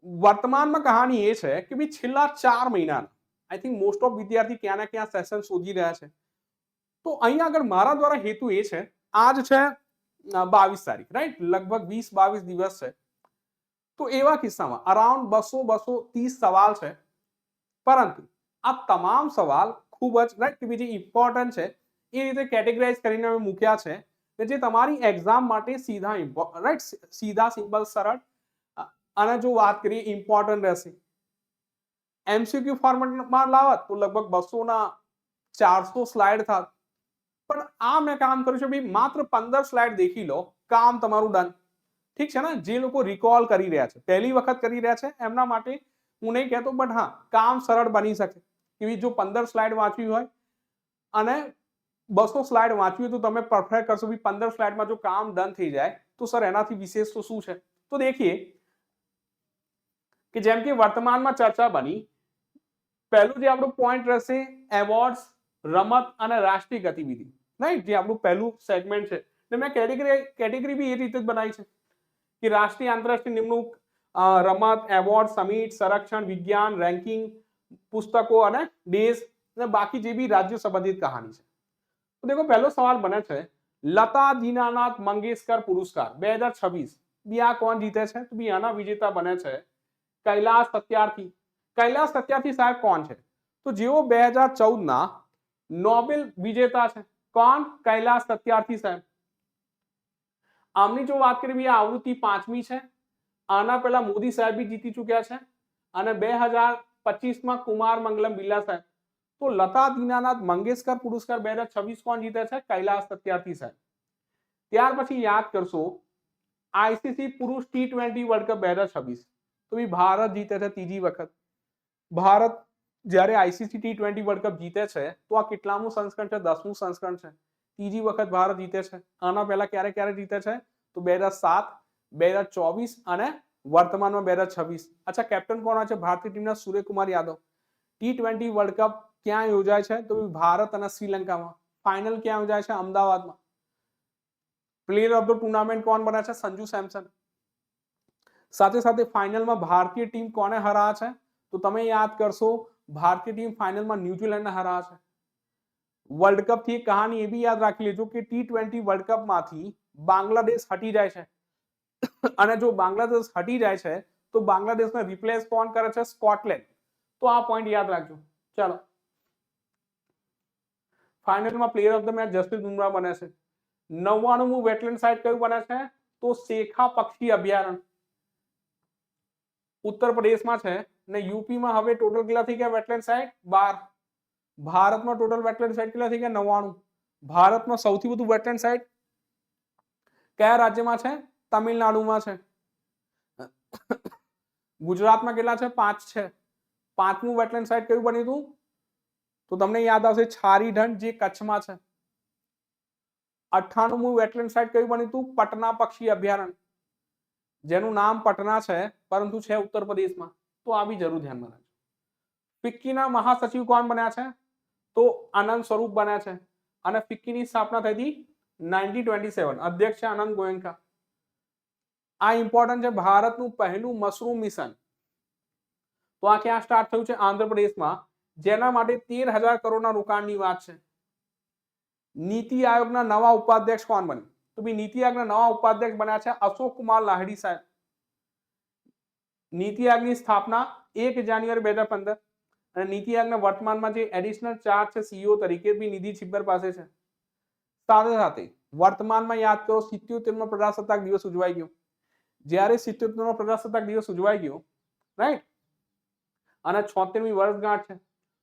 વર્તમાનમાં કહાની એ છે કે ભાઈ છેલ્લા 4 મહિના આઈ થિંક મોસ્ટ ઓફ વિદ્યાર્થી ક્યાં ના ક્યાં સેશન શોધી રહ્યા છે. તો અહીંયા આગળ મારા દ્વારા હેતુ એ છે, આજ છે 22 તારીખ, રાઈટ, લગભગ 20-22 દિવસ છે. તો એવા કિસ્સામાં અરાઉન્ડ 200-230 સવાલ છે, પરંતુ આ તમામ સવાલ ખૂબ જ રાઈટ કે જે ઇમ્પોર્ટન્ટ છે એ રીતે કેટેગરાઇઝ કરીને અમે મૂક્યા છે કે જે તમારી એક્ઝામ માટે સીધા રાઈટ સીધા સિમ્પલ સરળ અને જો વાત કરીએ ઇમ્પોર્ટન્ટ રહેશે. એમસીક્યુ ફોર્મેટમાં લાવત તો લગભગ 200 ના 400 સ્લાઇડ થાત, પણ આ મેં કામ કર્યું છે ભાઈ માત્ર 15 સ્લાઇડ દેખી લો, કામ તમારું ડન. ઠીક છે ને, જે લોકો રિકોલ કરી રહ્યા છે, પહેલી વખત કરી રહ્યા છે, એમના માટે હું નહીં કહેતો, બટ હા કામ સરળ બની શકે. કે જો 15 સ્લાઇડ વાંચવી હોય અને 200 સ્લાઇડ વાંચવી હોય તો તમે પરફેક્ટ કરશો. 15 સ્લાઇડમાં જો કામ ડન થઈ જાય તો સર એનાથી વિશેષ તો શું છે. તો દેખીએ કે જેમ કે વર્તમાનમાં ચર્ચા બની, પહેલું જે આપણું પોઈન્ટ રહેશે એવોર્ડ્સ, રમત અને રાષ્ટ્રીય ગતિવિધિ, રાઈટ, જે આપણું પહેલું સેગમેન્ટ છે. મેં કેટેગરી બી એ રીતે જ બનાવી છે કે રાષ્ટ્રીય આંતરરાષ્ટ્રીય નિમણૂક, રમત, એવોર્ડ, સમિટ, સંરક્ષણ, વિજ્ઞાન, રેન્કિંગ, પુસ્તકો અને દેશ અને બાકી જે બી રાજ્ય સંબંધિત કહાની છે. તો દેખો પહેલો સવાલ બને છે લતા દીનાનાથ મંગેશકર પુરસ્કાર 2026 બી આ કોણ જીતે છે? તો બી આના વિજેતા બને છે કૈલાશ સત્યાર્થી. કૈલાશ સત્યાર્થી સાહેબ કોણ છે? તો જેઓ 2014 ના નોબેલ વિજેતા છે. કોણ? કૈલાશ સત્યાર્થી સાહેબ. આમની જો વાત કરીએ આવૃત્તિ 5મી છે. આના પહેલા મોદી સાહેબ બી જીતી ચૂક્યા છે અને 2025 માં કુમાર મંગલમ બિરલા સાહેબ. તો લતા દીનાનાથ મંગેશકર પુરસ્કાર 2026 કોણ જીતે છે? કૈલાશ સત્યાર્થી સાહેબ. ત્યાર પછી યાદ કરશો આઈસીસી પુરુષ T20 વર્લ્ડ કપ 2026 તો ભી ભારત જીતે છે ત્રીજી વખત. ભારત જ્યારે આઈસીસી T20 વર્લ્ડ કપ જીતે છે તો આ કેટલામું સંસ્કરણ છે? 10મું સંસ્કરણ છે. ત્રીજી વખત ભારત જીતે છે. આના પહેલા ક્યારે ક્યારે જીતે છે? તો 2007, 2024 અને વર્તમાનમાં 2026. અચ્છા, કેપ્ટન કોણ છે ભારતીય ટીમના? Suryakumar Yadav. T20 world cup ક્યાં યોજાય છે? તો ભારત અને શ્રીલંકામાં. ફાઇનલ ક્યાં યોજાય છે? અમદાવાદમાં. પ્લેયર ઓફ ધ ટુર્નામેન્ટ કોણ બન્યા છે? સંજુ સેમસન. સાથે સાથે ફાઇનલમાં ભારતીય ટીમ કોને હરાયા છે? તો તમે યાદ કરશો ભારતીય ટીમ ફાઇનલમાં ન્યુઝીલેન્ડને હરાયા છે. વર્લ્ડ કપ થી કહાની એ બી યાદ રાખી લેજો કે T20 વર્લ્ડ કપ માંથી બાંગ્લાદેશ હટી જાય છે અને જો બાંગ્લાદેશ હટી જાય છે તો બાંગ્લાદેશને રિપ્લેસ કોણ કરે છે? સ્કોટલેન્ડ. તો આ પોઈન્ટ યાદ રાખજો. ચાલો, ફાઇનલમાં player of the match Jasprit Bumrah બને છે. 99મું વેટલેન્ડ સાઇટ કયું બને છે? તો શેખા પક્ષી અભયારણ્ય ઉત્તર પ્રદેશમાં છે ને યુપીમાં. હવે ટોટલ કેટલા થઈ ગયા વેટલેન્ડ સાઇટ? 12. ભારતમાં ટોટલ વેટલેન્ડ સાઇટ કેટલા થઈ ગયા? 99. ભારતમાં સૌથી વધુ વેટલેન્ડ સાઇટ કયા રાજ્યમાં છે? તમિલનાડુમાં છે. ગુજરાતમાં કેટલા છે? 5 છે. 5મું વેટલેન્ડ સાઇટ કયું બન્યું હતું? તો તમને યાદ આવશે છારીઢંઢ, જે કચ્છમાં છે. 98મું વેટલેન્ડ સાઇટ કયું બન્યું હતું? પટના પક્ષી અભયારણ્ય, જેનું નામ પટના છે પરંતુ છે ઉત્તર પ્રદેશમાં. તો આ બી જરૂર ધ્યાનમાં રાખજો. ફિક્કીના મહાસચિવ કોણ બન્યા છે? તો આનંદ સ્વરૂપ બન્યા છે અને ફિક્કીની સ્થાપના થઈ હતી 1927. અધ્યક્ષ છે આનંદ ગોયંકા. આ ઇમ્પોર્ટન્ટ છે. ભારતનું પહેલું મશરૂમ મિશન તો આ ક્યાં સ્ટાર્ટ થયું છે? આંધ્રપ્રદેશમાં, જેના માટે 13,000 કરોડના રોકાણની વાત છે. નીતિ આયોગના નવા ઉપાધ્યક્ષ કોણ બન્યું? તો બી નીતિ આયોગના નવા ઉપાધ્યક્ષ બન્યા છે અશોક કુમાર લાહિડી સાહેબ. નીતિ આયોગની સ્થાપના 1 જાન્યુઆરી 2015 અને નીતિ આયોગના વર્તમાનમાં જે એડિશનલ ચાર્જ છે સીઈઓ તરીકે બી નિધિ છિબ્બર પાસે છે. સાથે સાથે વર્તમાનમાં યાદ કરો 77મો પ્રજાસત્તાક દિવસ ઉજવાઈ ગયો. જ્યારે 77મો પ્રજાસત્તાક દિવસ ઉજવાઈ ગયો, રાઈટ, અને 76મી વર્ષગાંઠ છે,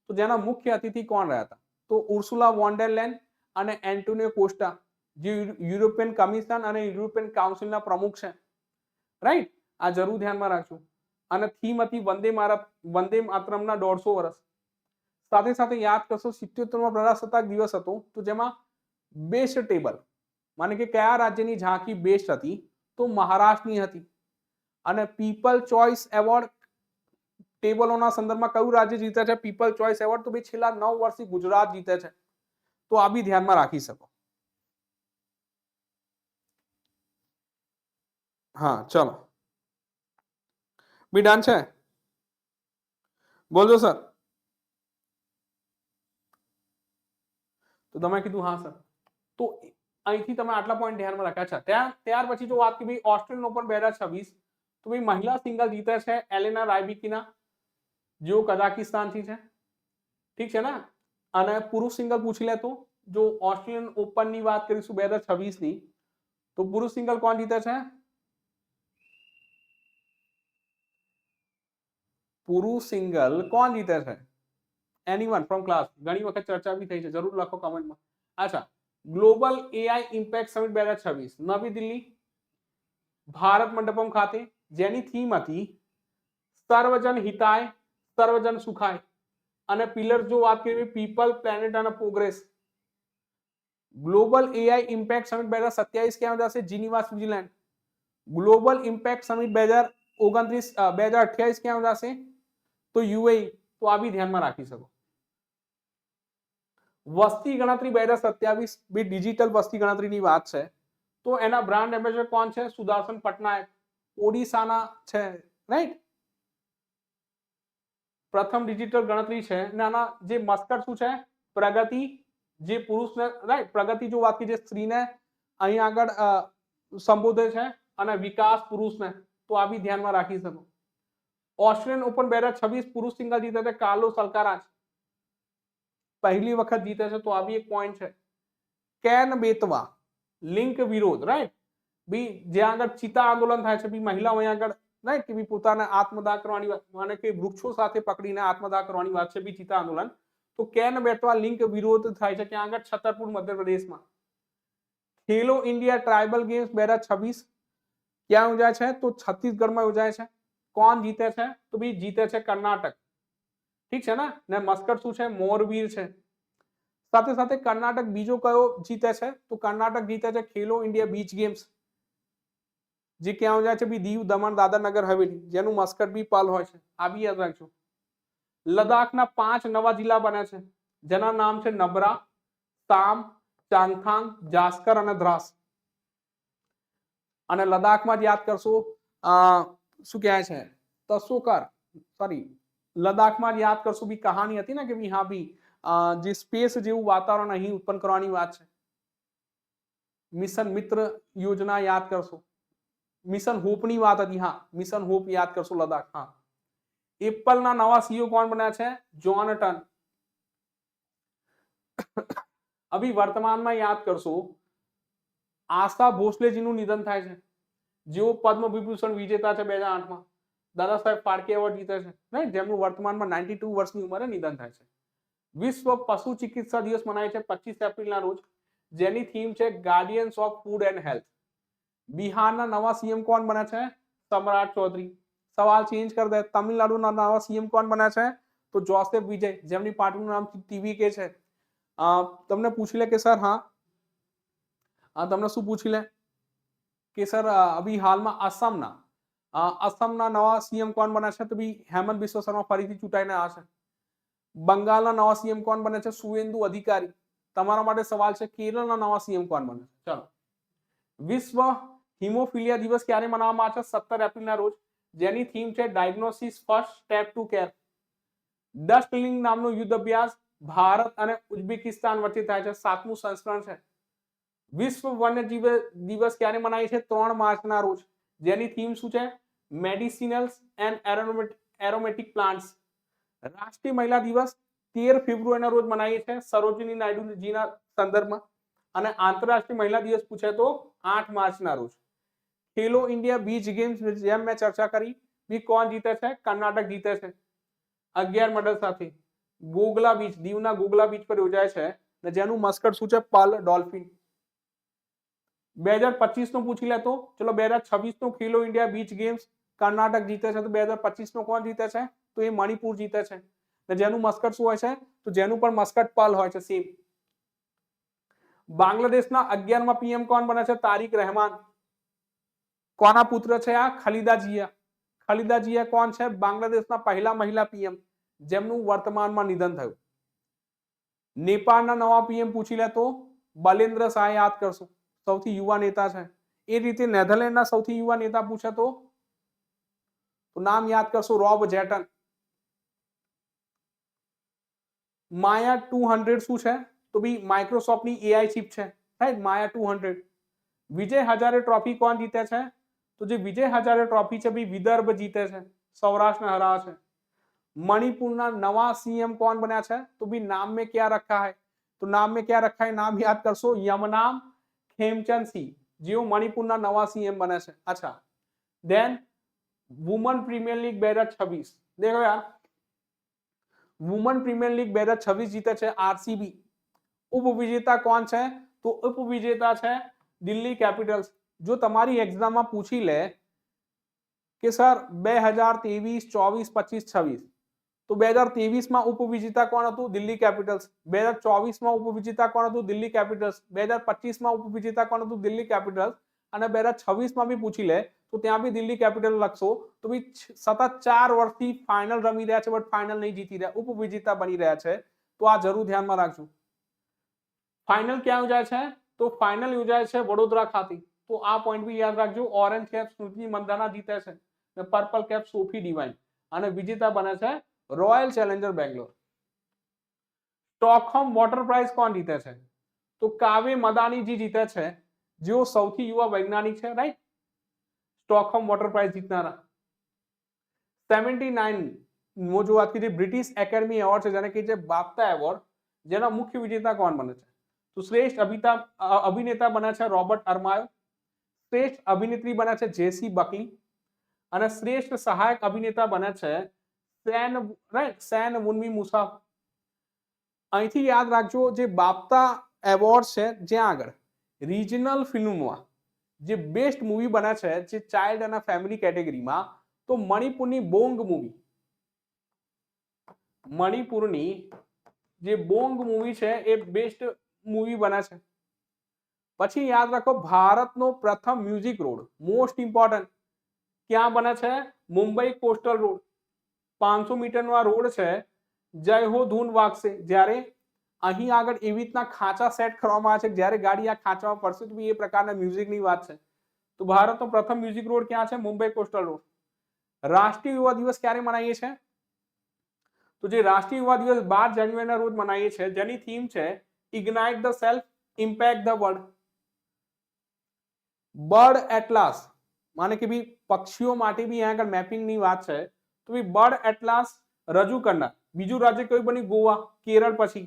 તો જેના મુખ્ય અતિથિ કોણ રહ્યા હતા? તો ઉર્સુલા વોન ડેર લેન અને એન્ટોનિયો કોસ્ટા, જે યુરોપિયન કમિશન અને યુરોપિયન કાઉન્સિલના પ્રમુખ છે. રાઈટ, આ જરૂર ધ્યાનમાં રાખજો. અને થીમ હતી વંદે માતરમના 150 વર્ષ. સાથે સાથે યાદ કરશો 77મો પ્રજાસત્તાક દિવસ હતો તો જેમાં બેસ્ટ ટેબલ માને કે કયા રાજ્યની ઝાંકી બેસ્ટ હતી? તો મહારાષ્ટ્રની હતી. અને પીપલ ચોઇસ એવોર્ડ ટેબલોના સંદર્ભમાં કયું રાજ્ય જીતે છે પીપલ ચોઇસ એવોર્ડ? તો ભાઈ છેલ્લા 9 વર્ષથી ગુજરાત જીતે છે. તો આ બી ધ્યાનમાં રાખી શકો. હા, ચલો. બી ડન છે? બોલજો સર. તો તમે કીધું હા સર. તો અહીંથી તમે આટલા પોઈન્ટ ધ્યાનમાં રાખ્યા છે. ત્યાર પછી જો વાત કરી ઓસ્ટ્રેલિયન ઓપન 2026, તો ભાઈ મહિલા સિંગલ જીતે છે એલેના રાયબિકીના, જેઓ કઝાકિસ્તાનથી છે. ઠીક છે ને? અને પુરુષ સિંગલ પૂછી લે તો જો ઓસ્ટ્રેલિયન ઓપન ની વાત કરીશું 2026 ની, તો પુરુષ સિંગલ કોણ જીતે છે? પુરુષ સિંગલ કોણ જીતે છે? Anyone from class? ઘણી વખત ચર્ચા બી થઈ છે, જરૂર લખો કમેન્ટમાં. અચ્છા, ગ્લોબલ એઆઈ ઇમ્પેક્ટ સમિટ 2026 નવી દિલ્હી ભારત મંડપમ ખાતે, જેની થીમ હતી સર્વજન હિતાય સર્વજન સુખાય, અને પિલર જો વાત કરીએ પીપલ પ્લેનેટ અને progress. Global AI impact summit 2027 ક્યાં યોજાશે? Geneva Switzerland. Global impact summit 2028 ક્યાં યોજાશે? તો યુએઈ. તો આ બી ધ્યાનમાં રાખી શકો. વસ્તી ગણતરી 2027 બી ડિજિટલ વસ્તી ગણતરીની વાત છે. તો એના બ્રાન્ડ એમ્બેસેડર કોણ છે? સુદર્શન પટનાયક, ઓડિશાના છે, રાઈટ? પ્રથમ ડિજિટલ ગણતરી છે. નાના જે મસ્કટ શું છે? પ્રગતિ, જે પુરુષને, રાઈટ, પ્રગતિ જો વાત કરી જે સ્ત્રીને અહીં આગળ સંબોધે છે, અને વિકાસ પુરુષને. તો આ બી ધ્યાનમાં રાખી શકો. ઓસ્ટ્રેલિયન ઓપન 2026 પુરુષ સિંગલ જીતે છે કાર્લોસ અલ્કારાઝ, પહેલી વખત જીતે છે. તો આ બી એક પોઈન્ટ છે. કેન બેતવા લિંક વિરોધ, રાઈટ, બી જ્યાં આગળ ચિતા આંદોલન થાય છે, બી મહિલાઓ અહીં આગળ, રાઈટ, કે બી પોતાને આત્મદાહ કરવાની વાત, માને કે વૃક્ષો સાથે પકડીને આત્મદાહ કરવાની વાત છે, બી ચિતા આંદોલન. તો કેન બેતવા લિંક વિરોધ થાય છે ક્યાં આગળ? છતરપુર મધ્યપ્રદેશમાં. ખેલો ઇન્ડિયા ટ્રાઇબલ ગેમ્સ 2026 ક્યાં યોજાય છે? તો છત્તીસગઢમાં યોજાય છે. કોણ જીતે છે? તો બી જીતે છે કર્ણાટક. ઠીક છે ને મસ્કટ શું છે? મોરબીર છે. સાથે સાથે કર્ણાટક બીજો કયો જીતે છે? તો કર્ણાટક જીતે છે ખેલો ઇન્ડિયા બીચ ગેમ્સ, જે ક્યાં યોજાય છે? બી દીવ દમણ દાદરા નગર હવેલી, જેનું મસ્કટ બી પલ હોય છે. આ બી યાદ રાખજો. લદ્દાખના 5 નવા જિલ્લા બન્યા છે, જેના નામ છે નબરા, તામ, ચાંગથાંગ, જાસ્કર અને દ્રાસ. અને લદ્દાખમાં યાદ કરશો શું કહેવાય છે? તસોકર, સોરી, લદ્દાખમાં યાદ કરશો બી કહાની હતી ને કે બી હા બી જે સ્પેસ જેવું વાતાવરણ અહીં ઉત્પન્ન કરવાની વાત છે. મિશન મિત્ર યોજના યાદ કરશો. મિશન હોપની વાત હતી, હા, મિશન હોપ યાદ કરશો લદ્દાખ. હા. એપલના નવા સીઈઓ કોણ બન્યા છે? જોનાટન. અભી વર્તમાનમાં યાદ કરશો આશા ભોસલેજીનું નિધન થાય છે, જેઓ પદ્મ વિભૂષણ વિજેતા છે 2008માં. દાદા સાહેબ ફાળકે એવોર્ડ જીતે છે, રાઈટ, જેમનું વર્તમાનમાં 92 વર્ષની ઉંમરે નિધન થાય છે. વિશ્વ પશુ ચિકિત્સા દિવસ મનાય છે 25 એપ્રિલના રોજ, જેની થીમ છે guardians of food and health. બિહારના નવા સીએમ કોણ બન્યા છે? સમ્રાટ ચૌધરી. સવાલ ચેન્જ કરી દે. તમિલનાડુના નવા સીએમ કોણ બન્યા છે? તો જોસેફ વિજય, જેમની પાર્ટીનું નામ ટીવીકે છે. તમને પૂછી લે કે સર, હા, તમને શું પૂછી લે કે સર અભી હાલમાં અસમના નવા સીએમ કોણ બન્યા છે? તો બી હેમંત બિસ્વા શર્મા ફરીથી ચૂંટાઈને આવ્યા છે. બંગાળના નવા સીએમ કોણ બને છે? સુવેન્દુ અધિકારી. તમારા માટે સવાલ છે કેરળના નવા સીએમ કોણ બને છે? ચાલો. વિશ્વ હિમોફિલિયા દિવસ ક્યારે મનાવવામાં આવે છે? 17 એપ્રિલના રોજ, જેની થીમ છે diagnosis first step to care. ડસ્ટલિંગ નામનો યુદ્ધ અભ્યાસ ભારત અને ઉઝબેકિસ્તાન વચ્ચે થાય છે, 7મું સંસ્કરણ છે. વિશ્વ વન્યજીવ દિવસ ક્યારે મનાય છે? 3 માર્ચના રોજ, જેની થીમ શું છે? મેડિસિનલ્સ એન્ડ એરોમેટિક પ્લાન્ટ્સ. રાષ્ટ્રીય મહિલા દિવસ 13 ફેબ્રુઆરીના રોજ મનાવીએ છીએ સરોજિની નાયડુજીના સંદર્ભમાં. અને આંતરરાષ્ટ્રીય મહિલા દિવસ પૂછે તો 8 માર્ચના રોજ. ખેલો ઇન્ડિયા બીચ ગેમ્સ, જેમ મેં ચર્ચા કરી, બી કોણ જીતે છે? કર્ણાટક જીતે છે 11 મેડલ સાથે. ગોગલા બીચ, દીવના ગોગલા બીચ પર યોજાય છે, જેનું મસ્કટ શું છે? Perl dolphin. 2025 નો પૂછી લેતો, ચલો 2026 નો ખેલો ઇન્ડિયા બીચ ગેમ્સ કર્ણાટક જીતે છે, તો 2025 નો કોણ જીતે છે? તો એ મણિપુર જીતે છે. જેનું મસ્કટ શું હોય છે? તો જેનું પણ મસ્કટ પર્લ હોય છે, સેમ. બાંગ્લાદેશના 11મા પીએમ કોણ બને છે? તારિક રહેમાન. કોના પુત્ર છે આ? ખલીદા જિયા. ખલીદા જિયા કોણ છે? બાંગ્લાદેશના પહેલા મહિલા પીએમ, જેમનું વર્તમાનમાં નિધન થયું. નેપાળના નવા પીએમ પૂછી લે તો બલેન્દ્ર શાહ યાદ કરશો, સૌથી યુવા નેતા છે. એ રીતે નેધરલેન્ડના સૌથી યુવા નેતા પૂછે તો તો નામ યાદ કરશો રોબ જેટન. માયા 200 શું છે? તો બી માઇક્રોસોફ્ટની એઆઈ ચિપ છે, રાઈટ? માયા 200. વિજય હજારે ટ્રોફી કોણ જીતે છે? તો જે વિજય હજારે ટ્રોફી છે બી વિદર્ભ જીતે છે, સૌરાષ્ટ્ર હરાવે છે. मणिपुर नवा सीएम कौन बना है? तो भी नाम में क्या रखा है? तो नाम में क्या रखा है? नाम याद करशो, यमनाम खेमचंद सिंह, जो मणिपुर नवा सीएम बने છે. अच्छा, देन वुमन प्रीमियर लीग 2026. देखो यार, वुमन प्रीमियर लीग 2026 जीते છે आरसीबी. उपविजेता कौन છે? तो उपविजेता છે दिल्ली कैपिटल्स. जो તમારી એક્ઝામમાં પૂછી લે કે સર 2023, 24, 25, 26, તો 2023 માં ઉપવિજેતા કોણ હતું? દિલ્હી કેપિટલ્સ. 2024 માં ઉપવિજેતા કોણ હતું? દિલ્હી કેપિટલ્સ. 2025 માં ઉપવિજેતા કોણ હતું? દિલ્હી કેપિટલ્સ. અને 2026 માં બી પૂછી લે તો ત્યાં બી દિલ્હી કેપિટલ લખશો. તો બી સતત 4 વર્ષથી ફાઇનલ રમી રહ્યા છે, બટ ફાઇનલ નહીં જીતી રહ્યા, ઉપવિજેતા બની રહ્યા છે. તો આ જરૂર ધ્યાનમાં રાખજો. ફાઇનલ ક્યાં યોજાય છે? તો ફાઇનલ યોજાય છે વડોદરા ખાતે. તો આ પોઈન્ટ બી યાદ રાખજો. ઓરેન્જ કેપ સ્મૃતિ મંદાના જીતે છે, पर्पल कैप सोफी डिवाइन, અને વિજેતા બને છે Royal Challenger Bangalore. Stockholm Water Prize કોણ જીતે છે? તો કાવે મદાનીજી જીતે છે, જેઓ સૌથી યુવા વૈજ્ઞાનિક છે, રાઈટ? સ્ટોકહોમ વોટર પ્રાઇઝ જીતનારા. 79 મો જો વાત કીધી બ્રિટિશ એકેડમી એવોર્ડ છે, જેને કહે છે બાફટા એવોર્ડ, જેના મુખ્ય વિજેતા કોણ બને છે? તો શ્રેષ્ઠ અભિનેતા બને છે રોબર્ટ અર્માયો. શ્રેષ્ઠ અભિનેત્રી બને છે જેસી બકલી. અને શ્રેષ્ઠ સહાયક અભિનેતા બને છે સેન વુનમી મુસાફ. અહીંથી યાદ રાખજો, જે બાફટા એવોર્ડ છે જ્યાં આગળ રિજનલ ફિલ્મમાં જે બેસ્ટ મૂવી બને છે, જે ચાઇલ્ડ અને ફેમિલી કેટેગરીમાં, તો મણિપુરની બોંગ મૂવી, મણિપુરની જે બોંગ મૂવી છે એ બેસ્ટ મૂવી બને છે. પછી યાદ રાખો, ભારતનો પ્રથમ મ્યુઝિક રોડ, મોસ્ટ ઇમ્પોર્ટન્ટ, ક્યાં બને છે? Mumbai coastal road. 500 મીટરનો આ રોડ છે. જય હો ધૂન વાગશે. જ્યારે અહીં આગળ એવી રીતના ખાંચા સેટ કરવામાં આવે છે, જ્યારે ગાડી આ ખાંચામાં પડશે તો એ પ્રકારના મ્યુઝિકની વાત છે. તો ભારતનો પ્રથમ મ્યુઝિક રોડ ક્યાં છે? Mumbai coastal road. રાષ્ટ્રીય યુવા દિવસ ક્યારે મનાવીએ છીએ? તો જે રાષ્ટ્રીય યુવા દિવસ 12 જાન્યુઆરીના રોજ મનાવીએ છીએ, જેની થીમ છે ignite the self, impact the world. Bird atlas, માને કે ભી પક્ષીઓ માટે બી અહીંયા આગળ મેપિંગની વાત છે. તો ભી બર્ડ એટલાસ રજૂ કરનાર બીજું રાજ્ય કયું બની? ગોવા. કેરળ પછી.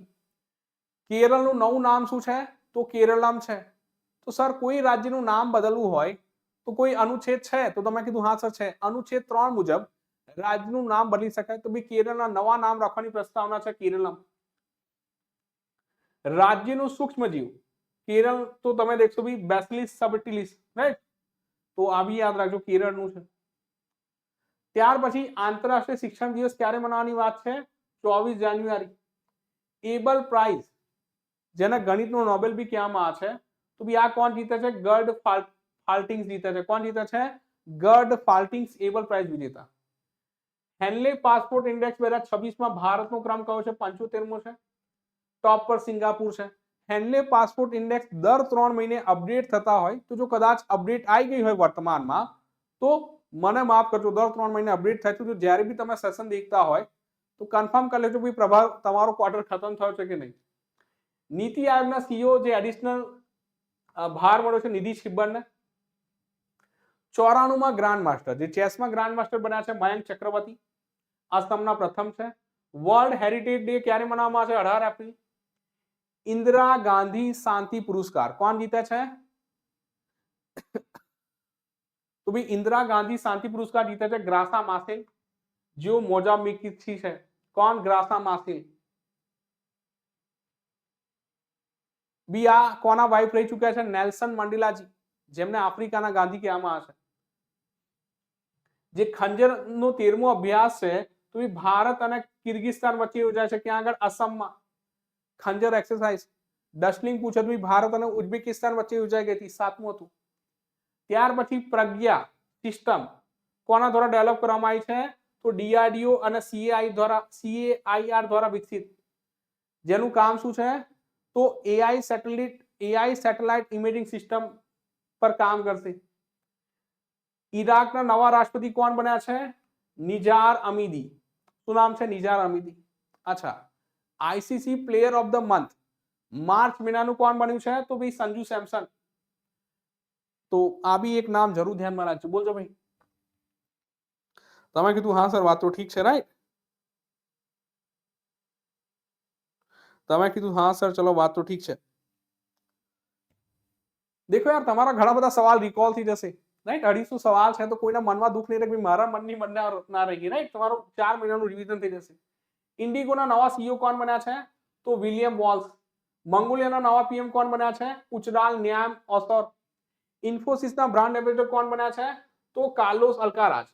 કેરળનું નવું નામ શું છે? તો કેરળમ છે. તો સર કોઈ રાજ્યનું નામ બદલવું હોય તો કોઈ અનુચ્છેદ છે? તો તમે કીધું હા સર છે. અનુચ્છેદ 3 મુજબ રાજ્યનું નામ બદલી શકાય. તો ભી કેરળના નવા નામ રાખવાની પ્રસ્તાવના છે કેરળમ. રાજ્યનું સૂક્ષ્મજીવ કેરળ, તો તમે દેખશો ભી બેસિલિસ સબટિલિસ, રાઈટ? તો આ બી યાદ રાખજો, કેરળનું છે. ત્યાર પછી આંતરરાષ્ટ્રીય શિક્ષણ દિવસ ક્યારે મનાવવાની વાત છે? 24 જાન્યુઆરી. એબલ પ્રાઇઝ, જેને ગણિતનો નોબેલ બી કહેવામાં આવે છે, તો બી આ કોણ જીતે છે? ગર્ડ ફાલ્ટિંગ્સ જીતે છે. કોણ જીતે છે? ગર્ડ ફાલ્ટિંગ્સ એબલ પ્રાઇઝ વિજેતા. હેનલે પાસપોર્ટ ઇન્ડેક્સ 2026 માં ભારતનો ક્રમ કયો છે? 75મો છે. ટોપ પર સિંગાપુર છે. હેનલે પાસપોર્ટ ઇન્ડેક્સ દર 3 મહિને અપડેટ થતા હોય, તો જો કદાચ અપડેટ આવી ગઈ હોય વર્તમાનમાં, તો મને માફ કરજો, દર 3 મહિને અપડેટ થાય છે. તો જ્યારે બી તમે સેશન દેખતા હોય તો કન્ફર્મ કરી લેજો ભાઈ પ્રભાવ તમારો ક્વાર્ટર ખતમ થયો છે કે નહીં. નીતિ આયોગના સીઈઓ જે એડિશનલ ભાર મળ્યો છે નિધિ છિબ્બરને. 94માં ગ્રાન્ડ માસ્ટર, જે ચેસમાં ગ્રાન્ડ માસ્ટર બન્યા છે મયંક ચક્રવર્તી, આસામના પ્રથમ છે. વર્લ્ડ હેરિટેજ ડે ક્યારે મનાવવામાં આવે છે? 18 એપ્રિલ. ઇન્દિરા ગાંધી શાંતિ પુરસ્કાર કોણ જીતે છે? તો ભાઈ ઇન્દિરા ગાંધી શાંતિ પુરસ્કાર જીતે છે ગ્રાસા માસેલ, જેઓ મોજામ્બિકથી છે. કોણ? ગ્રાસા માસેલ. બી આ કોના વાઇફ રહી ચૂક્યા છે? નેલ્સન મંડેલાજી, જેમને આફ્રિકાના ગાંધી કહેવામાં આવે છે. જે ખંજરનો 13મો અભ્યાસ છે, તો એ ભારત અને કિર્ગિસ્તાન વચ્ચે યોજાય છે. ક્યાં આગળ? અસમમાં. ખંજર એક્સરસાઇઝ ડસ્ટલિંગ પૂછે તો ભારત અને ઉઝબેકિસ્તાન વચ્ચે યોજાઈ ગઈ હતી, 7મું હતું. ત્યાર પછી પ્રજ્ઞા સિસ્ટમ કોના દ્વારા ડેવલપ કરવામાં આવી છે? તો ડીઆરડીઓ અને સીએઆઈઆર દ્વારા વિકસિત. જેનું કામ શું છે? તો એઆઈ સેટેલાઇટ ઇમેજિંગ સિસ્ટમ પર કામ કરશે. ઈરાકના નવા રાષ્ટ્રપતિ કોણ બન્યા છે? નિજાર અમીદી. શું નામ છે? નિજાર અમીદી. અચ્છા, ICC player of the month March મહિનાનું કોણ બન્યું છે? તો ભાઈ સંજુ સેમસન. તો આ બી એક નામ જરૂર ધ્યાનમાં રાખજો. બોલજો ભાઈ. તમે કીધું હા સર, વાત તો ઠીક છે, રાઈટ? તમે કીધું હા સર, ચલો વાત તો ઠીક છે. દેખો યાર, તમારા ઘણા બધા સવાલ રિકોલ થઈ જશે, રાઈટ? 250 સવાલ છે તો કોઈના મનમાં દુઃખ નહીં રહે કે મારા મનની ના રહી, રાઈટ? તમારું 4 મહિનાનું રિવિઝન થઈ જશે. ઇન્ડિગોના નવા સીઈઓ કોણ બન્યા છે? તો વિલિયમ વોલ્સ. મંગોલિયાના નવા પીએમ કોણ બન્યા છે? ઉચરાલ ન્યામ ઓસોર. ઇન્ફોસિસના બ્રાન્ડ એમ્બેસેડર કોણ બન્યા છે? તો કાર્લોસ અલ્કારાજ.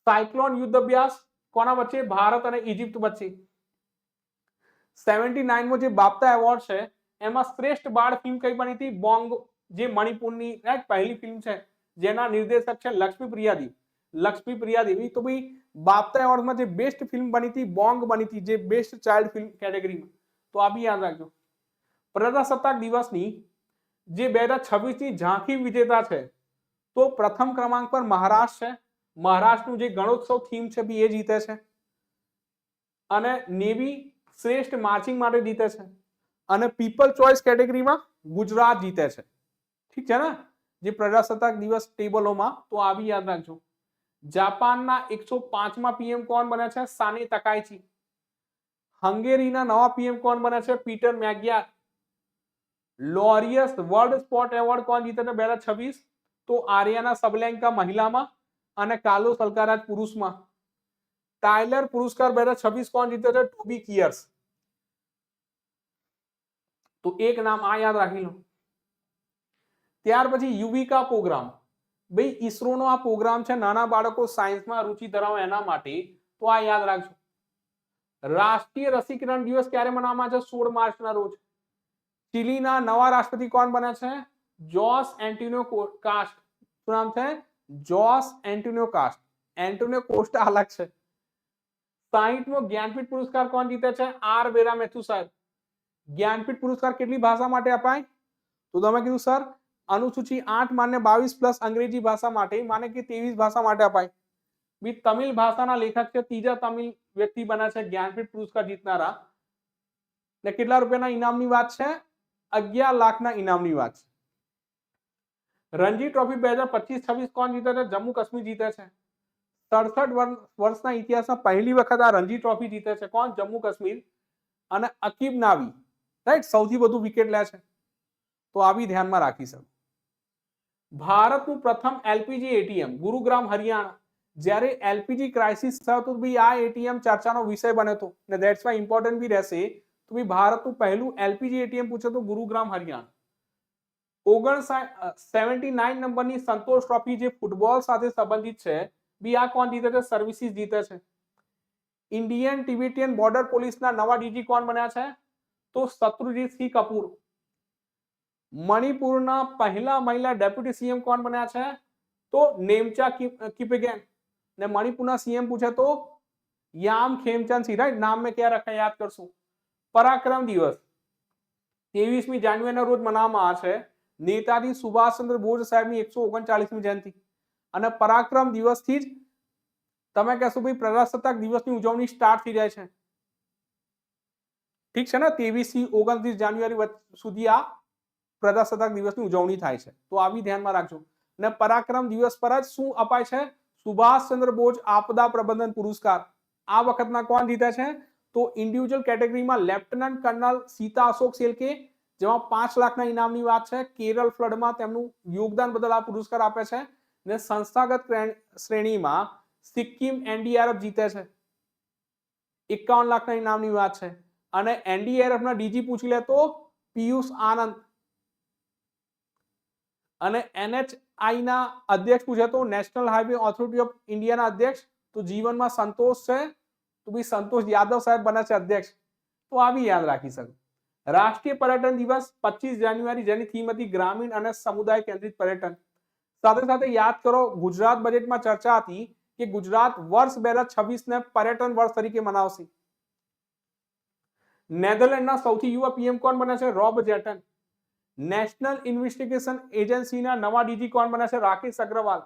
સાયક્લોન યુદ્ધ અભ્યાસ કોના વચ્ચે? ભારત અને ઇજિપ્ત વચ્ચે. 79 મો જે બાફતા એવોર્ડ છે એમાં શ્રેષ્ઠ બાળ ફિલ્મ કઈ બની હતી? બોંગ, જે મણિપુરની રાઈટ પહેલી ફિલ્મ છે જેના નિર્દેશક છે લક્ષ્મી પ્રિયા દેવી. તો ભાઈ બાફતા એવોર્ડમાં જે બેસ્ટ ફિલ્મ બની હતી બોંગ બની હતી, જે બેસ્ટ ચાઇલ્ડ ફિલ્મ કેટેગરીમાં. તો આ બી યાદ રાખજો. પ્રજાસત્તાક દિવસની જે 2026 ની ઝાંખી વિજેતા છે તો પ્રથમ ક્રમાંક પર મહારાષ્ટ્ર છે. મહારાષ્ટ્રનું જે ગણોત્સવ થીમ છે બી એ જીતે છે. અને નેવી શ્રેષ્ઠ માર્ચિંગ માટે જીતે છે. અને પીપલ ચોઇસ કેટેગરીમાં ગુજરાત જીતે છે. ઠીક છે ને? જે પ્રજાસત્તાક દિવસ ટેબલોમાં. તો આ બી યાદ રાખજો. જાપાનના 105માં પીએમ કોણ બને છે? સાને તકાઈચી. હંગેરીના નવા પીએમ કોણ બને છે? પીટર મેગિયાર. લોરિયસ વર્લ્ડ સ્પોર્ટ એવોર્ડ કોણ જીતે છે 2026? તો આર્યાના સબલેન્કા મહિલામાં અને કાર્લોસ અલ્કારાજ પુરુષમાં. ટાઇલર પુરસ્કાર 2026 કોણ જીતે છે? ટોબી કિયર્સ. તો એક નામ આ યાદ રાખી લો. ત્યાર પછી યુવિકા પ્રોગ્રામ. ભાઈ ઈસરોનો આ પ્રોગ્રામ છે નાના બાળકો સાયન્સમાં રુચિ ધરાવે એના માટે. તો આ યાદ રાખજો. રાષ્ટ્રીય રસીકરણ દિવસ ક્યારે મનાવવામાં આવે છે? 16 માર્ચના રોજ. ચીલીના નવા રાષ્ટ્રપતિ કોણ બન્યા છે? જોસ એન્ટોનિયો કાસ્ટ. શું નામ છે? જોસ એન્ટોનિયો કાસ્ટ. એન્ટોનિયો કોસ્ટા અલગ છે. 60મો જ્ઞાનપીઠ પુરસ્કાર કોણ જીતે છે? આર વેરા મેથુ સાહેબ. જ્ઞાનપીઠ પુરસ્કાર કેટલી ભાષા માટે અપાય? તો તમે કીધું સર અનુસૂચિ 8 માન્ય 22 પ્લસ અંગ્રેજી ભાષા માટે, માને કે 23 ભાષા માટે અપાય. બી તમિલ ભાષાના લેખક છે, ત્રીજા તમિલ વ્યક્તિ બન્યા છે જ્ઞાનપીઠ પુરસ્કાર જીતનારા. ને કેટલા રૂપિયાના ઇનામની વાત છે? 11 લાખના ઇનામની વાત છે. રણજી ટ્રોફી 2025-26 કોણ જીતે છે? જમ્મુ કાશ્મીર જીતે છે. 67 વર્ષના ઇતિહાસમાં પહેલી વખત આ રણજી ટ્રોફી જીતે છે કોણ? જમ્મુ કાશ્મીર. અને અકીબ નાવી રાઈટ સૌથી વધુ વિકેટ લે છે. તો આ બી ધ્યાનમાં રાખી શકો. ભારતનું પ્રથમ એલપીજી એટીએમ ગુરુગ્રામ હરિયાણા. જ્યારે એલપીજી ક્રાઇસિસ થયો તો ભાઈ આ એટીએમ ચર્ચાનો વિષય બન્યો હતો ને ધેટ્સ વાય ઇમ્પોર્ટન્ટ બી રહેશે. તો ભાઈ ભારતનું પહેલું એલપીજી એટીએમ પૂછે તો ગુરુગ્રામ હરિયાણા. 79 નંબરની સંતોષ ટ્રોફી જે ફૂટબોલ સાથે સંબંધિત છે બી આ કોણ જીતે છે? સર્વિસીસ જીતે છે. ઇન્ડિયન ટિબેટિયન બોર્ડર પોલીસના નવા ડીજી કોણ બન્યા છે? તો શત્રુજીતસિંહ કપૂર. મણિપુરના પહેલા મહિલા ડેપ્યુટી સીએમ કોણ બન્યા છે? તો નેમચા કિપગેન. ને મણિપુરના સીએમ પૂછે તો યામ ખેમચંદ સિંહ. રાઈટ, નામ મેં ક્યાં રખા યાદ કરશું. પરાક્રમ દિવસ 23મી જાન્યુઆરીના રોજ મનાવવામાં આવે છે. નેતાજી સુભાષચંદ્ર બોઝ સાહેબની 139મી જયંતિ. અને પરાક્રમ દિવસથી જ તમે કહેશો ભાઈ પ્રજાસત્તાક દિવસની ઉજવણી સ્ટાર્ટ થઈ જાય છે. ઠીક છે ને? 23 થી 29 જાન્યુઆરી સુધી આ પ્રજાસત્તાક દિવસની ઉજવણી થાય છે. તો આ બી ધ્યાનમાં રાખજો. ને પરાક્રમ દિવસ પર જ શું અપાય છે? સુભાષચંદ્ર બોઝ આપદા પ્રબંધન પુરસ્કાર. આ વખતના કોણ જીતે છે? તો ઇન્ડિવિજ્યુઅલ કેટેગરીમાં લેફ્ટનન્ટ કર્નલ સીતા અશોક શેલ્કે, જેમાં 5 લાખના ઇનામની વાત છે. કેરળ ફ્લડમાં તેમનું યોગદાન બદલ આ પુરસ્કાર આપે છે. ને સંસ્થાગત શ્રેણીમાં સિક્કિમ એનડીઆરએફ જીતે છે. 51 લાખના ઇનામની વાત છે. અને એનડીઆરએફ ના ડીજી પૂછી લે તો પિયુષ આનંદ. અને એનએચઆઈ ના અધ્યક્ષ પૂછે તો નેશનલ હાઈવે ઓથોરિટી ઓફ ઇન્ડિયાના અધ્યક્ષ. તો જીવનમાં સંતોષ છે તો ભાઈ સંતોષ યાદવ સાહેબ બને છે અધ્યક્ષ. તો આ બી યાદ રાખી શકો. રાષ્ટ્રીય પર્યટન દિવસ 25 જાન્યુઆરી, જેની થીમ હતી ગ્રામીણ અને સમુદાય કેન્દ્રિત પર્યટન. સાથે સાથે યાદ કરો ગુજરાત બજેટમાં ચર્ચા હતી કે ગુજરાત વર્ષ 2026 ને પર્યટન વર્ષ તરીકે મનાવશે. નેધરલેન્ડના સૌથી યુવા પીએમ કોણ બને છે? રોબ જેટન. નેશનલ ઇન્વેસ્ટિગેશન એજન્સીના નવા ડીજી કોણ બને છે? Rakesh Agrawal.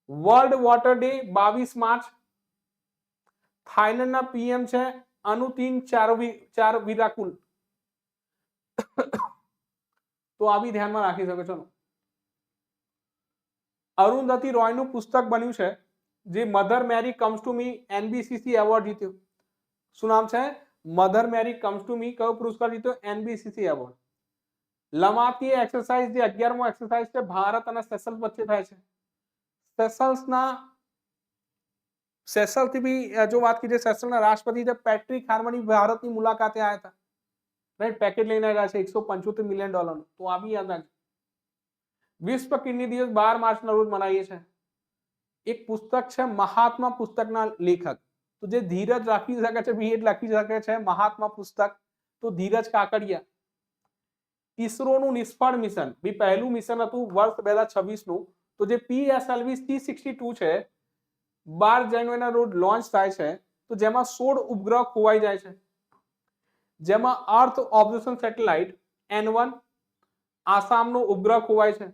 World Water Day 22 March. થાઈલેન્ડના પીએમ છે અનુતિન ચારવિરાકુલ. તો આ બી ધ્યાનમાં રાખી શકો છો. અરુંધતી રોયનું પુસ્તક બન્યું છે જે Mother Mary Comes to Me NBCC award જીત્યો. શું નામ છે? Mother Mary Comes to Me. કયો પુરસ્કાર જીત્યો? NBCC award. લમાતી એક્સરસાઇઝ જે 11મો એક્સરસાઇઝ છે ભારત અને સેશલ્સ વચ્ચે થાય છે. સેશલ્સ થી બી જો વાત કીજીએ, સેશલ્સના રાષ્ટ્રપતિ છે પેટ્રિક હાર્મની ભારતની મુલાકાતે આયા હતા. રાઈટ, પેકેજ લઈને આવ્યા છે $175 મિલિયન. તો આ બી યાદ રાખજો. વિશ્વ કિડની દિવસ 12 માર્ચના રોજ મનાવીએ છીએ. એક પુસ્તક છે મહાત્મા પુસ્તકના લેખક, તો જે ધીરજ રાખી શકે છે બી એ જ લખી શકે છે મહાત્મા પુસ્તક, તો ધીરજ કાકડિયા. ઈસરોનું નિષ્ફળ મિશન બી પહેલું મિશન હતું વર્ષ 2026 નું, તો જે PSLV C62 છે 12 જાન્યુઆરીના રોજ લોન્ચ થાય છે, તો જેમાં 16 ઉપગ્રહ ખોવાઈ જાય છે, જેમાં અર્થ ઓબ્ઝર્વેશન સેટેલાઇટ N1 આસામનો ઉપગ્રહ ખોવાય છે.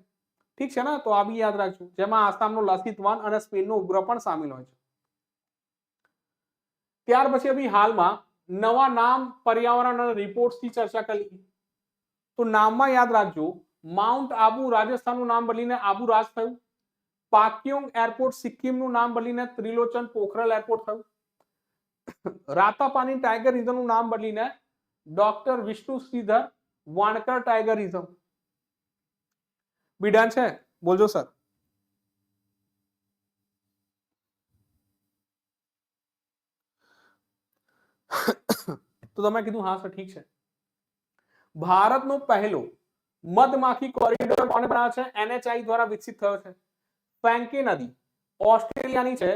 ઠીક છે ને, તો આ બી યાદ રાખજો, જેમાં આસામનો લસિત 1 અને સ્પેનનો ઉપગ્રહ પણ સામેલ હોય છે. ત્યાર પછી અભી હાલમાં નવા નામ પર્યાવરણ અને રિપોર્ટ્સથી ચર્ચા કરી. તો નામમાં યાદ રાખજો, માઉન્ટ આબુ રાજસ્થાનનું નામ બદલીને આબુ રાજ થયું. પાક્યોંગ એરપોર્ટ સિક્કિમનું નામ બદલીને ત્રિલોચન પોખરલ એરપોર્ટ થયું. રાતાપાની ટાઈગર રિઝર્વનું નામ બદલીને doctor Vishnu Shridhar Wankar tiger reserve. બીડાન છે, બોલજો સર. તો તમે કીધું હા સર, ઠીક છે. ભારતનો પહેલો મધમાખી કોરિડોર કોણે બનાવ્યો છે? NHI દ્વારા વિકસિત થયો છે. ફેંકે નદી ઓસ્ટ્રેલિયાની છે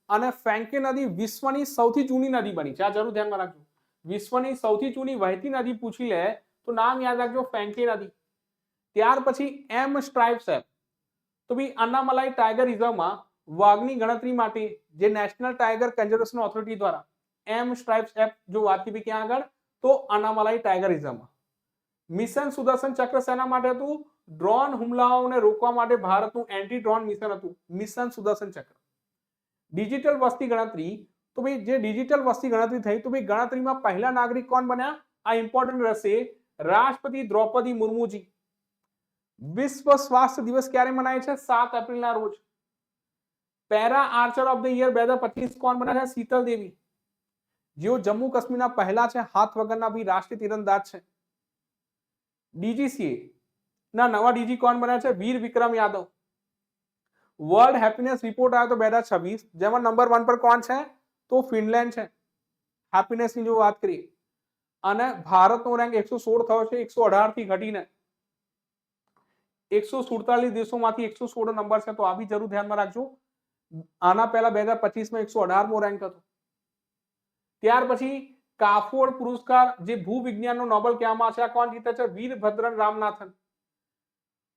અને ફેંકે નદી વિશ્વની સૌથી જૂની નદી બની છે. આ જરૂર ધ્યાનમાં રાખજો. વિશ્વની સૌથી જૂની વહેતી નદી પૂછી લે તો નામ યાદ રાખજો, ફેંકે નદી. ત્યાર પછી એમ સ્ટ્રાઇપ્સ એપ, તો ભી અન્નામલાઈ ટાઈગર રિઝર્વમાં વાઘની ગણતરી માટે જે નેશનલ ટાઈગર કન્ઝર્વેશન ઓથોરિટી દ્વારા એમ સ્ટ્રાઇપ્સ એપ જો વાત કરી ક્યાં આગળ, તો અન્નામલાઈ ટાઈગર રિઝર્વમાં. મિશન સુદર્શન ચક્ર સેના માટે હતું? ડ્રોન હુમલાઓને રોકવા માટે ભારતનું એન્ટી ડ્રોન મિશન હતું, મિશન સુદર્શન ચક્ર. ડિજિટલ વસ્તી ગણતરી, તો ભાઈ જે ડિજિટલ વસ્તી ગણતરી થઈ, તો ભાઈ ગણતરીમાં પહેલા નાગરિક કોણ બન્યા? આ ઇમ્પોર્ટન્ટ રહેશે, રાષ્ટ્રપતિ દ્રૌપદી મુર્મુજી. વિશ્વ સ્વાસ્થ્ય દિવસ ક્યારે મનાય છે? 7 એપ્રિલના રોજ. Para Archer of the year 2025 કોણ બન્યા છે? શીતલ દેવી, જેઓ જમ્મુ કાશ્મીરના પહેલા છે હાથ વગરના બી રાષ્ટ્રીય તીરંદાજ છે. DGCA ના નવા ડીજી કોણ બન્યા છે? વીર વિક્રમ યાદવ. વર્લ્ડ હેપીનેસ રિપોર્ટ આવ્યો તો 2026, જેમાં નંબર 1 પર કોણ છે? તો ફિનલેન્ડ છે. હેપીનેસની જો વાત કરીએ, અને ભારતનો રેન્ક 116 થયો છે 118 થી ઘટીને 147 દેશોમાંથી 116 નંબર છે, તો આ બી જરૂર ધ્યાનમાં રાખજો. આના પહેલા 2025 માં 118મો રેન્ક હતો. ત્યાર પછી કાફોડ પુરસ્કાર જે ભૂવિજ્ઞાનનો નોબેલ કહેવામાં છે, આ કોણ જીતે છે? વીરભદ્રન રામનાથન.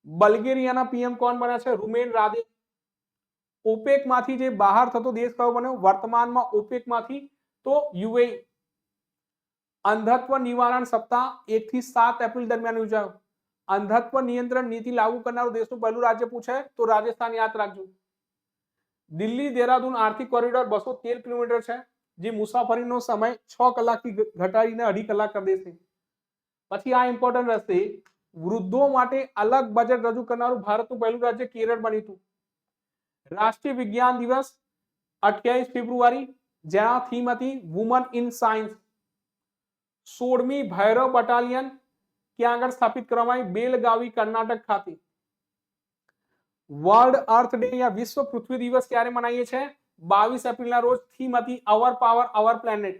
બલ્ગેરિયાના પીએમ કોણ બન્યા છે? રૂમેન રાદે. ઓપેક માંથી જે બહાર થતો દેશ કયો બન્યો વર્તમાનમાં ઓપેક માંથી? તો યુએઈ. અંધત્વ નિવારણ સપ્તાહ 1 થી 7 એપ્રિલ દરમિયાન યોજાયો. અંધત્વ નિયંત્રણ નીતિ લાગુ કરનારું દેશનું પહેલું રાજ્ય પૂછે તો રાજસ્થાન યાદ રાખજો. દિલ્હી દેહરાદૂન આર્થિક કોરિડોર 213 કિલોમીટર છે, જે મુસાફરીનો સમય 6 કલાકથી ઘટાડીને 2.5 કલાક કરી દેશે. પછી આ ઇમ્પોર્ટન્ટ રહેશે, વૃદ્ધો માટે અલગ બજેટ રજૂ કરનારું ભારતનું પહેલું રાજ્ય કેરળ બન્યું હતું. રાષ્ટ્રીય વિજ્ઞાન દિવસ 28 ફેબ્રુઆરી, જેના થીમ હતી વુમન ઇન સાયન્સ. 16મી ભૈરવ બટાલિયન ક્યાં આગળ સ્થાપિત કરવામાં આવી? બેલગાવી કર્ણાટક ખાતે. વર્લ્ડ અર્થ ડે યા વિશ્વ પૃથ્વી દિવસ ક્યારે મનાવીએ છીએ? 22 એપ્રિલના રોજ. થીમ હતી અવર પાવર અવર પ્લેનેટ.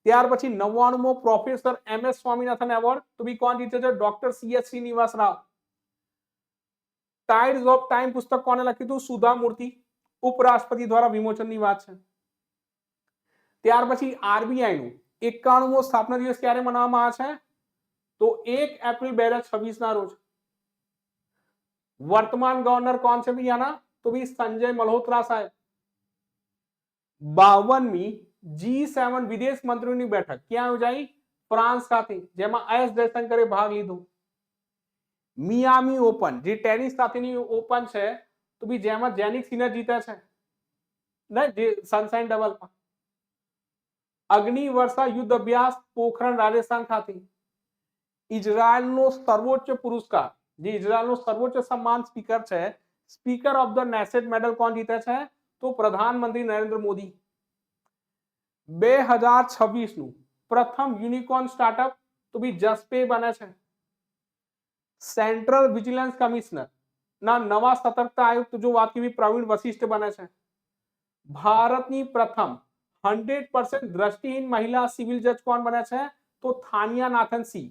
ત્યાર પછી 99મો પ્રોફેસર MS સ્વામીનાથન એવોર્ડ, તો બી કોણ જીતે છે? Doctor CS Srinivas Rao. Tides of Time પુસ્તક કોને લખ્યું હતું? સુધા મૂર્તિ. ઉપરાષ્ટ્રપતિ દ્વારા વિમોચનની વાત છે. ત્યાર પછી RBI નું 91મો સ્થાપના દિવસ ક્યારે મનાવવામાં આવે છે? તો 1 એપ્રિલ 2026 ના રોજ. વર્તમાન ગવર્નર કોણ છે ભી આના? તો ભી સંજય મલ્હોત્રા સાહેબ. 52મી G7 વિદેશ મંત્રીઓની બેઠક ક્યાં યોજાઈ? ફ્રાન્સ ખાતે, જેમાં S જયશંકરે ભાગ લીધો. મિયામી ઓપન જે ટેનિસ સાથેની ઓપન છે, તો બી જેમાં જેનિક સિન્હા જીતે છે ને, જે સનશાઇન ડબલમાં. અગ્નિ વર્ષા યુદ્ધ અભ્યાસ પોખરણ રાજસ્થાન ખાતે. ઇઝરાયલનો સર્વોચ્ચ પુરસ્કાર, જે ઇઝરાયલનો સર્વોચ્ચ સન્માન સ્પીકર છે, સ્પીકર ઓફ ધ નેશેટ મેડલ કોણ જીતે છે? તો પ્રધાનમંત્રી નરેન્દ્ર મોદી. 2026 નું પ્રથમ યુનિકોર્ન સ્ટાર્ટઅપ તો બી જસ્પે બને છે. સેન્ટ્રલ વિજિલન્સ કમિશનર ના નવા સતર્કતા આયુક્ત જો વાત કરી પ્રવીણ વશિષ્ઠ બને છે. ભારતની પ્રથમ 100% દ્રષ્ટિહીન મહિલા સિવિલ જજ કોણ બને છે? તો થાનિયા નાથન સી.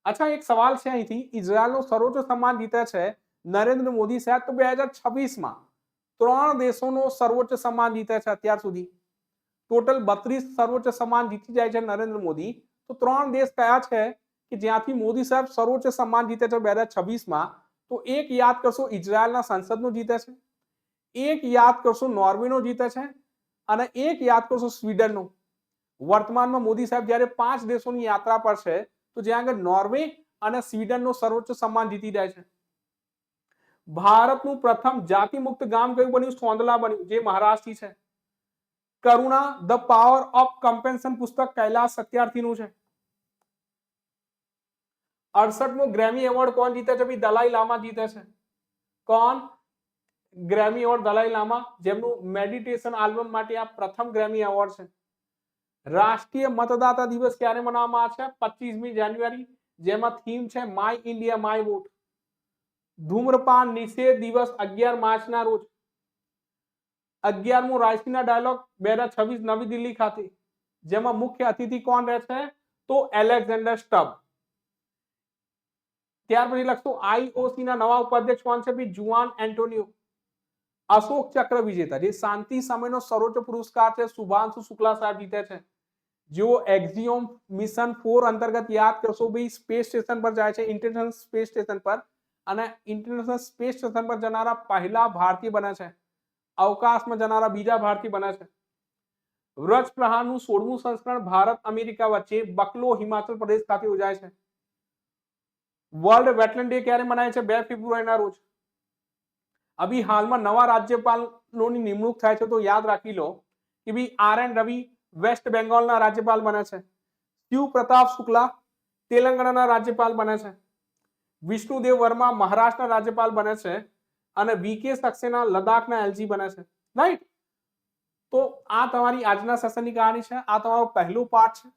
અચ્છા, એક સવાલ છે અહીંથી, ઇઝરાયલનો સર્વોચ્ચ સન્માન જીતે છે નરેન્દ્ર મોદી સાહેબ, તો 2026 માં 3 દેશોનો સર્વોચ્ચ સન્માન જીતે છે અત્યાર સુધી. ટોટલ 32 સર્વોચ્ચ સન્માન જીતી જાય છે નરેન્દ્ર મોદી, તો 3 દેશ કયા છે કે જ્યાંથી મોદી સાહેબ સર્વોચ્ચ સન્માન જીતે છે 2026 માં? તો એક યાદ કરશો ઇઝરાયલના સંસદનો જીતે છે, એક યાદ કરશો નોર્વેનો જીતે છે, અને એક યાદ કરશો સ્વીડનનો. વર્તમાનમાં મોદી સાહેબ જ્યારે 5 દેશોની યાત્રા પર છે, તો જ્યાં આગળ નોર્વે અને સ્વીડનનો સર્વોચ્ચ સન્માન જીતી જાય છે. ભારતનું પ્રથમ જાતિ મુક્ત ગામ કયું બન્યું? સોંદલા બન્યું, જે મહારાષ્ટ્ર છે. કરુણા ધ પાવર ઓફ કમ્પેન્સન પુસ્તક કૈલાશ સત્યાર્થીનું છે. 68મો ગ્રેમી એવોર્ડ કોણ જીતે છે? દલાઈ લામા જીતે છે. કોણ? ગ્રેમી એવોર્ડ દલાઈ લામા, જેમનું મેડિટેશન આલ્બમ માટે આ પ્રથમ ગ્રેમી એવોર્ડ છે. રાષ્ટ્રીય મતદાતા દિવસ ક્યારે મનાવવામાં આવે છે? 25મી જાન્યુઆરી, જેમાં થીમ છે માય ઇન્ડિયા માય વોટ. ધૂમ્રપાન નિષેધ દિવસ 11 માર્ચના રોજ. 11મો રાષ્ટ્રીય ડાયલોગ 2026 નવી દિલ્હી ખાતે, જેમાં મુખ્ય અતિથિ કોણ રહેશે? તો એલેક્ઝાન્ડર સ્ટબ. ત્યાર પછી લખતો આઈઓસી ના નવા ઉપાધ્યક્ષ કોણ છે? Juan Antonio. અશોક ચક્ર વિજેતા, જે શાંતિ સામેનો સર્વોચ્ચ પુરસ્કાર છે, શુભાંશુ શુક્લા સાહેબ જીતે છે. જેઓ એક્ઝિયોમ મિશન 4 અંતર્ગત યાદ કરશો ભાઈ સ્પેસ સ્ટેશન પર જાય છે, ઇન્ટરનેશનલ સ્પેસ સ્ટેશન પર, અને ઇન્ટરનેશનલ સ્પેસ સ્ટેશન પર જનારા પહેલા ભારતીય બને છે, અવકાશમાં જનારા બીજા ભારતીય બને છે. વ્રજ પ્રહારનું 16મું સંસ્કરણ ભારત અમેરિકા વચ્ચે બકલો હિમાચલ પ્રદેશ ખાતે યોજાય છે. વર્લ્ડ વેટલેન્ડ ડે ક્યારે મનાય છે? 2 ફેબ્રુઆરીના રોજ. અભી હાલમાં નવા રાજ્યપાલોની નિમણૂક થાય છે, તો યાદ રાખી લો કે ભાઈ આર એન રવિ વેસ્ટ બેંગોલના રાજ્યપાલ બને છે. શિવ પ્રતાપ શુક્લા તેલંગાણાના રાજ્યપાલ બને છે. વિષ્ણુદેવ વર્મા મહારાષ્ટ્રના રાજ્યપાલ બને છે, અને વીકે સક્સેના લદ્દાખના એલજી બને છે. રાઈટ? તો આ તમારી આજના સેશનની કહાની છે. આ તમારો પહેલો પાર્ટ છે.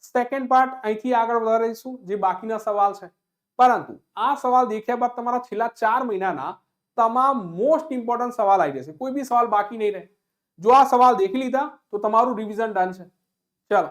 સેકન્ડ પાર્ટ અહીંથી આગળ વધારીશું, જે બાકીના સવાલ છે. પરંતુ આ સવાલ દેખ્યા બાદ તમારા છેલ્લા 4 મહિનાના તમામ મોસ્ટ ઇમ્પોર્ટન્ટ સવાલ આવી જશે, કોઈ બી સવાલ બાકી નહીં રહે. જો આ સવાલ દેખી લીધા તો તમારું રિવિઝન ડન છે. ચલો.